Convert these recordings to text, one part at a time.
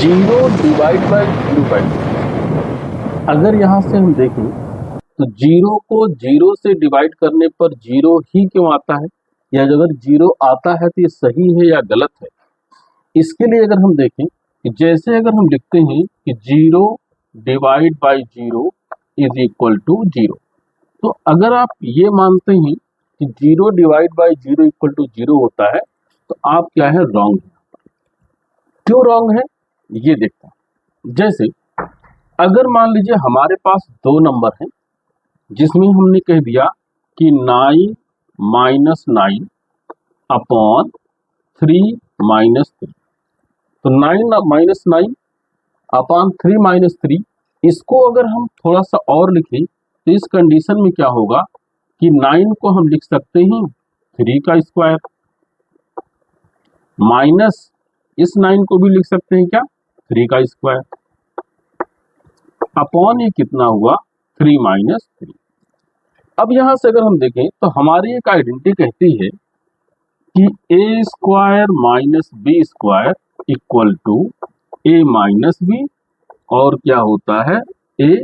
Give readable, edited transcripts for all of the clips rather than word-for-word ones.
Zero divide by zero by, अगर यहाँ से हम देखें तो जीरो को जीरो से डिवाइड करने पर जीरो ही क्यों आता है, या अगर जीरो आता है तो ये सही है या गलत है। इसके लिए अगर हम देखें कि जैसे अगर हम लिखते हैं कि zero divide by zero is equal to zero, तो अगर आप ये मानते हैं कि zero divide by zero equal to zero होता है तो आप क्या है, रॉन्ग है। क्यों रॉन्ग है ये देखते हैं। जैसे अगर मान लीजिए हमारे पास दो नंबर हैं जिसमें हमने कह दिया कि 9 माइनस 9 अपॉन 3 माइनस 3, तो 9 माइनस 9 अपॉन 3 माइनस 3, इसको अगर हम थोड़ा सा और लिखें तो इस कंडीशन में क्या होगा कि 9 को हम लिख सकते हैं 3 का स्क्वायर, माइनस इस 9 को भी लिख सकते हैं क्या, 3 का स्क्वायर, अपॉन ये कितना हुआ 3 माइनस 3। अब यहां से अगर हम देखें तो हमारी एक आइडेंटिटी कहती है कि A square minus B square equal to A minus B, और क्या होता है ए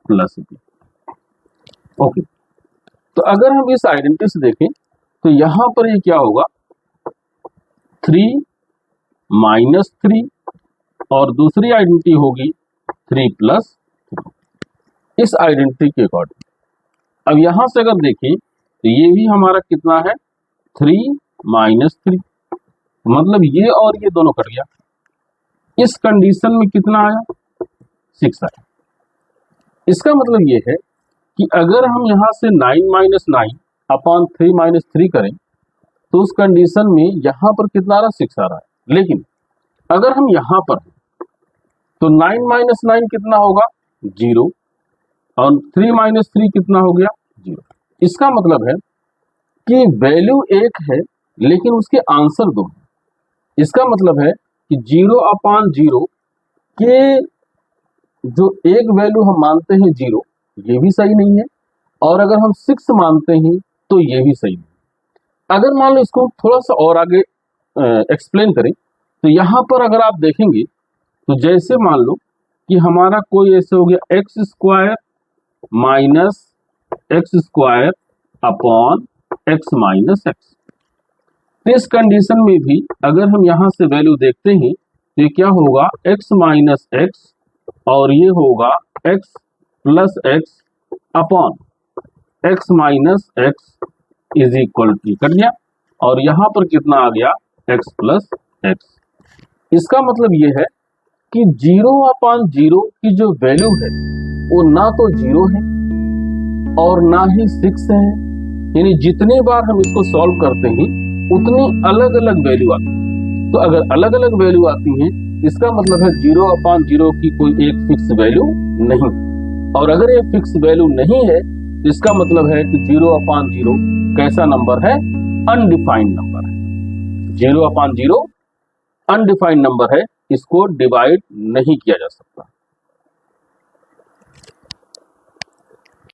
प्लस बी। ओके, तो अगर हम इस आइडेंटिटी से देखें तो यहां पर ये क्या होगा 3 माइनस 3, और दूसरी आइडेंटिटी होगी 3 प्लस 3, इस आइडेंटिटी के अकॉर्डिंग। अब यहां से अगर देखें तो ये भी हमारा कितना है 3 माइनस 3, मतलब ये और ये दोनों कट गया। इस कंडीशन में कितना आया 6 आया। इसका मतलब ये है कि अगर हम यहां से 9 माइनस 9 अपॉन 3 माइनस 3 करें तो उस कंडीशन में यहां पर कितना आ रहा 6 आ रहा है। लेकिन अगर हम यहां पर तो 9 माइनस 9 कितना होगा 0, और 3 माइनस 3 कितना हो गया 0। इसका मतलब है कि वैल्यू एक है लेकिन उसके आंसर दो हैं। इसका मतलब है कि 0 अपॉन 0 के जो एक वैल्यू हम मानते हैं 0, ये भी सही नहीं है, और अगर हम 6 मानते हैं तो ये भी सही नहीं। अगर मान लो इसको थोड़ा सा और आगे एक्सप्लेन करें तो यहां पर अगर आप देखेंगे तो जैसे मान लो कि हमारा कोई ऐसे हो गया x square minus x square upon X minus x. इस कंडीशन में भी अगर हम यहां से वैल्यू देखते हैं तो ये क्या होगा एक्स माइनस एक्स, और ये होगा X plus X upon X minus X is equal to cut गया, और यहां पर कितना आ गया एक्स प्लस एक्स। इसका मतलब ये है कि 0 अपॉन 0 की जो वैल्यू है वो ना तो 0 है और ना ही 6 है, यानी जितनी बार हम इसको सॉल्व करते हैं उतनी अलग अलग वैल्यू आती है। तो अगर अलग अलग वैल्यू आती हैं इसका मतलब है 0 अपॉन 0 की कोई एक फिक्स वैल्यू नहीं, और अगर ये फिक्स वैल्यू नहीं है इसका मतलब है कि 0 अपॉन 0 कैसा नंबर है, अनडिफाइंड नंबर है। 0 अपॉन 0 अनडिफाइंड नंबर है, इसको डिवाइड नहीं किया जा सकता।